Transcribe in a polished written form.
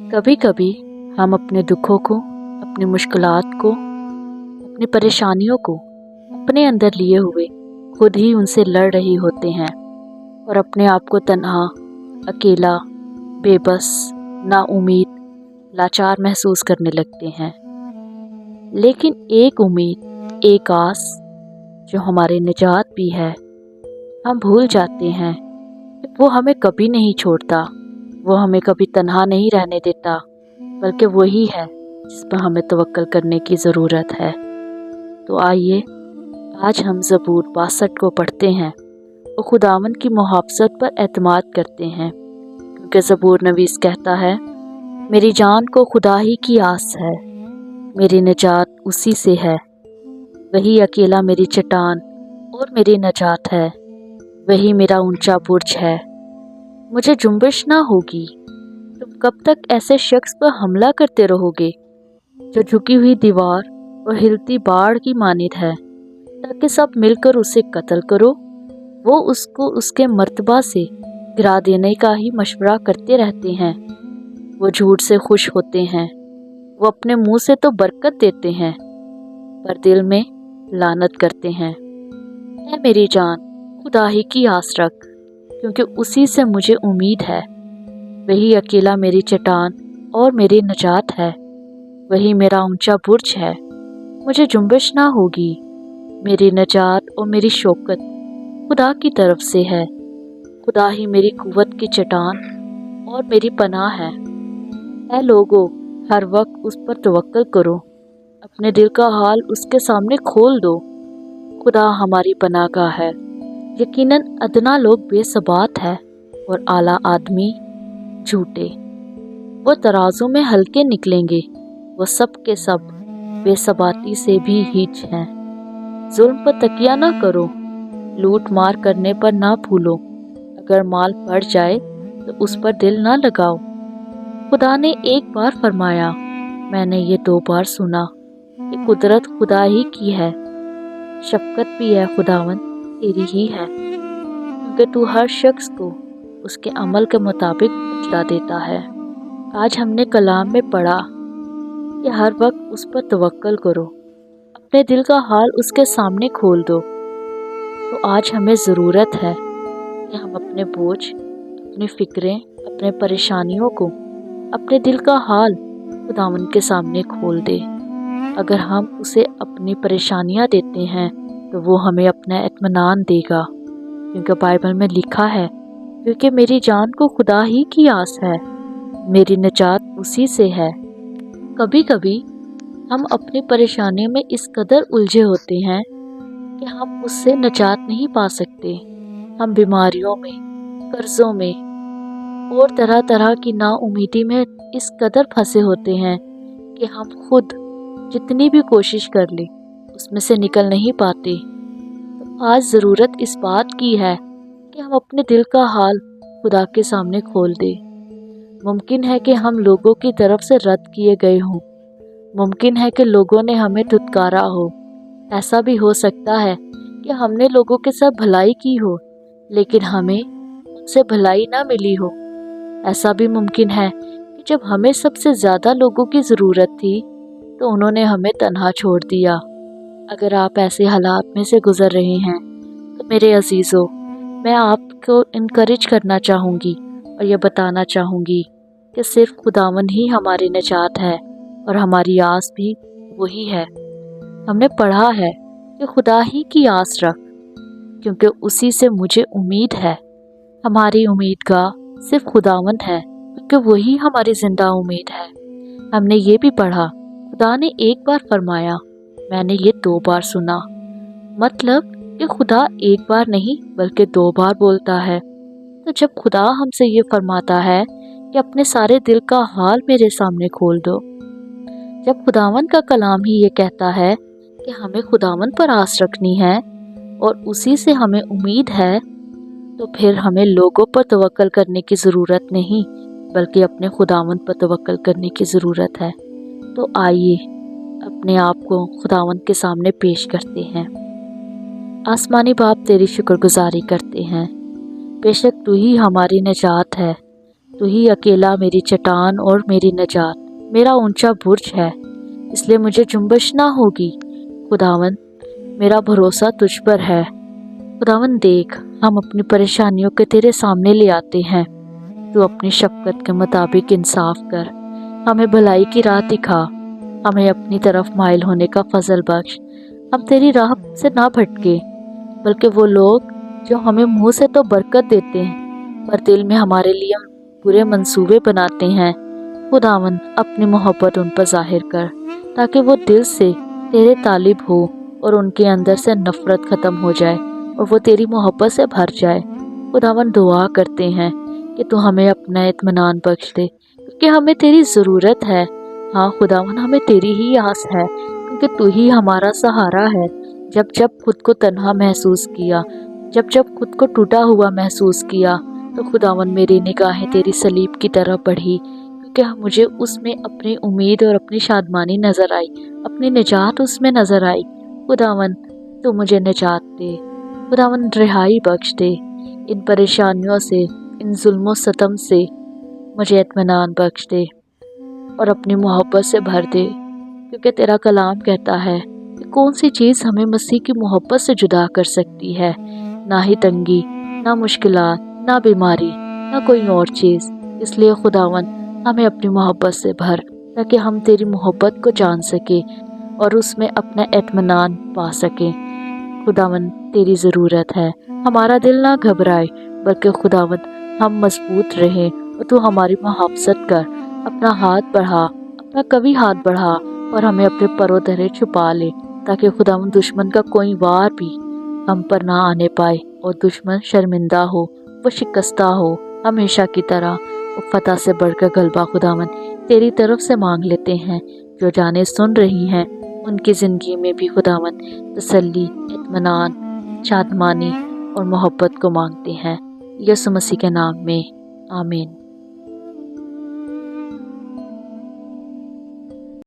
कभी कभी हम अपने दुखों को, अपनी मुश्किलात को, अपनी परेशानियों को अपने अंदर लिए हुए खुद ही उनसे लड़ रहे होते हैं और अपने आप को तन्हा, अकेला, बेबस, नाउम्मीद, लाचार महसूस करने लगते हैं। लेकिन एक उम्मीद, एक आस जो हमारी निजात भी है, हम भूल जाते हैं कि वो हमें कभी नहीं छोड़ता, वो हमें कभी तन्हा नहीं रहने देता, बल्कि वही है जिस पर हमें तवक्कल करने की ज़रूरत है। तो आइए आज हम ज़बूर 62 को पढ़ते हैं और खुदावंद की मुहाफ़ज़त पर एतमाद करते हैं, क्योंकि ज़बूर नवीस कहता है, मेरी जान को खुदा ही की आस है, मेरी निजात उसी से है। वही अकेला मेरी चट्टान और मेरी निजात है, वही मेरा ऊंचा बुर्ज है। मुझे जुम्बिश ना होगी। तुम कब तक ऐसे शख्स पर हमला करते रहोगे जो झुकी हुई दीवार और हिलती बाढ़ की मानित है, ताकि सब मिलकर उसे कत्ल करो। वो उसको उसके मर्तबा से गिरा देने का ही मशवरा करते रहते हैं। वो झूठ से खुश होते हैं, वो अपने मुंह से तो बरकत देते हैं, पर दिल में लानत करते हैं। ऐ मेरी जान, खुदा ही की आस रख, क्योंकि उसी से मुझे उम्मीद है। वही अकेला मेरी चट्टान और मेरी निजात है, वही मेरा ऊंचा बुर्ज है। मुझे जुम्बिश ना होगी। मेरी निजात और मेरी शौकत खुदा की तरफ से है। खुदा ही मेरी कुव्वत की चट्टान और मेरी पनाह है। ऐ लोगो, हर वक्त उस पर तवक्कल करो, अपने दिल का हाल उसके सामने खोल दो। खुदा हमारी पनाह का है। यकीनन अदना लोग बेसबात है और आला आदमी झूठे। वो तराजू में हल्के निकलेंगे, वो सब के सब बेसबाती से भी हिच हैं। जुल्म पर तकिया ना करो, लूट मार करने पर ना भूलो। अगर माल पड़ जाए तो उस पर दिल ना लगाओ। खुदा ने एक बार फरमाया, मैंने ये 2 बार सुना कि कुदरत खुदा ही की है, शफकत भी है खुदावन तेरी ही है, क्योंकि तू हर शख्स को उसके अमल के मुताबिक बदला देता है। आज हमने कलाम में पढ़ा कि हर वक्त उस पर तवक्कल करो, अपने दिल का हाल उसके सामने खोल दो। तो आज हमें ज़रूरत है कि हम अपने बोझ, अपनी फ़िक्रें, अपने परेशानियों को, अपने दिल का हाल खुदावंद के सामने खोल दें। अगर हम उसे अपनी परेशानियां देते हैं तो वो हमें अपना इत्मीनान देगा, क्योंकि बाइबल में लिखा है, क्योंकि मेरी जान को खुदा ही की आस है, मेरी निजात उसी से है। कभी कभी हम अपनी परेशानियों में इस कदर उलझे होते हैं कि हम उससे निजात नहीं पा सकते। हम बीमारियों में, कर्जों में और तरह तरह की नाउम्मीदी में इस कदर फंसे होते हैं कि हम खुद जितनी भी कोशिश कर ले उसमें से निकल नहीं पाते। तो आज ज़रूरत इस बात की है कि हम अपने दिल का हाल खुदा के सामने खोल दें। मुमकिन है कि हम लोगों की तरफ से रद्द किए गए हों, मुमकिन है कि लोगों ने हमें धुतकारा हो, ऐसा भी हो सकता है कि हमने लोगों के साथ भलाई की हो लेकिन हमें उनसे भलाई ना मिली हो। ऐसा भी मुमकिन है कि जब हमें सबसे ज़्यादा लोगों की ज़रूरत थी तो उन्होंने हमें तन्हा छोड़ दिया। अगर आप ऐसे हालात में से गुजर रहे हैं तो मेरे अजीज़ों, मैं आपको इनकरेज करना चाहूँगी और ये बताना चाहूँगी कि सिर्फ खुदावंद ही हमारी निजात है और हमारी आस भी वही है। हमने पढ़ा है कि खुदा ही की आस रख, क्योंकि उसी से मुझे उम्मीद है। हमारी उम्मीद का सिर्फ खुदावंद है, क्योंकि वही हमारी ज़िंदा उम्मीद है। हमने ये भी पढ़ा, खुदा ने एक बार फरमाया, मैंने ये 2 बार सुना। मतलब कि खुदा एक बार नहीं बल्कि 2 बार बोलता है। तो जब खुदा हमसे ये फरमाता है कि अपने सारे दिल का हाल मेरे सामने खोल दो, जब खुदावंद का कलाम ही ये कहता है कि हमें खुदावंद पर आस रखनी है और उसी से हमें उम्मीद है, तो फिर हमें लोगों पर तवक्कल करने की ज़रूरत नहीं बल्कि अपने खुदावंद पर तवक्कल करने की ज़रूरत है। तो आइए अपने आप को खुदावंद के सामने पेश करते हैं। आसमानी बाप, तेरी शुक्रगुजारी करते हैं। बेशक तू ही हमारी निजात है, तू ही अकेला मेरी चट्टान और मेरी नजात, मेरा ऊंचा बुर्ज है, इसलिए मुझे जुम्बश ना होगी। खुदावन, मेरा भरोसा तुझ पर है। खुदावन देख, हम अपनी परेशानियों के तेरे सामने ले आते हैं। तू अपनी शफ़क़त के मुताबिक इंसाफ कर, हमें भलाई की राह दिखा, हमें अपनी तरफ माइल होने का फजल बख्श। हम तेरी राह से ना भटके, बल्कि वो लोग जो हमें मुंह से तो बरकत देते हैं पर दिल में हमारे लिए बुरे मंसूबे बनाते हैं, खुदावन अपनी मोहब्बत उन पर जाहिर कर, ताकि वो दिल से तेरे तालिब हो और उनके अंदर से नफ़रत ख़त्म हो जाए और वो तेरी मोहब्बत से भर जाए। खुदावन दुआ करते हैं कि तू हमें अपना इत्मीनान बख्श दे, क्योंकि हमें तेरी ज़रूरत है। हाँ खुदावन, हमें तेरी ही आस है, क्योंकि तू ही हमारा सहारा है। जब जब खुद को तन्हा महसूस किया, जब जब खुद को टूटा हुआ महसूस किया, तो खुदावन मेरी निगाहें तेरी सलीब की तरफ बढ़ी, क्योंकि मुझे उसमें अपनी उम्मीद और अपनी शादमानी नज़र आई, अपनी निजात उसमें नज़र आई। खुदावन, तू मुझे निजात दे, खुदावन रिहाई बख्श दे इन परेशानियों से, इन जुल्म सतम से मुझे इत्मीनान बख्श दे और अपनी मोहब्बत से भर दे, क्योंकि तेरा कलाम कहता है कि कौन सी चीज़ हमें मसीह की मोहब्बत से जुदा कर सकती है। ना ही तंगी, ना मुश्किलात, ना बीमारी, ना कोई और चीज़। इसलिए खुदावन, हमें अपनी मोहब्बत से भर, ताकि हम तेरी मोहब्बत को जान सके और उसमें अपना इत्मीनान पा सकें। खुदावन, तेरी ज़रूरत है, हमारा दिल ना घबराए, बल्कि खुदावन हम मजबूत रहें और तू हमारी मुहाफ़ज़त कर। अपना हाथ बढ़ा, अपना कवी हाथ बढ़ा और हमें अपने परों तले छुपा ले, ताकि खुदावन दुश्मन का कोई वार भी हम पर ना आने पाए और दुश्मन शर्मिंदा हो, वो शिकस्ता हो हमेशा की तरह। और फतह से बढ़कर गलबा खुदावन तेरी तरफ से मांग लेते हैं। जो जाने सुन रही हैं उनकी ज़िंदगी में भी खुदावन तसल्ली, इत्मीनान, शादमानी और मोहब्बत को मांगते हैं। यीशु मसीह के नाम में, आमीन।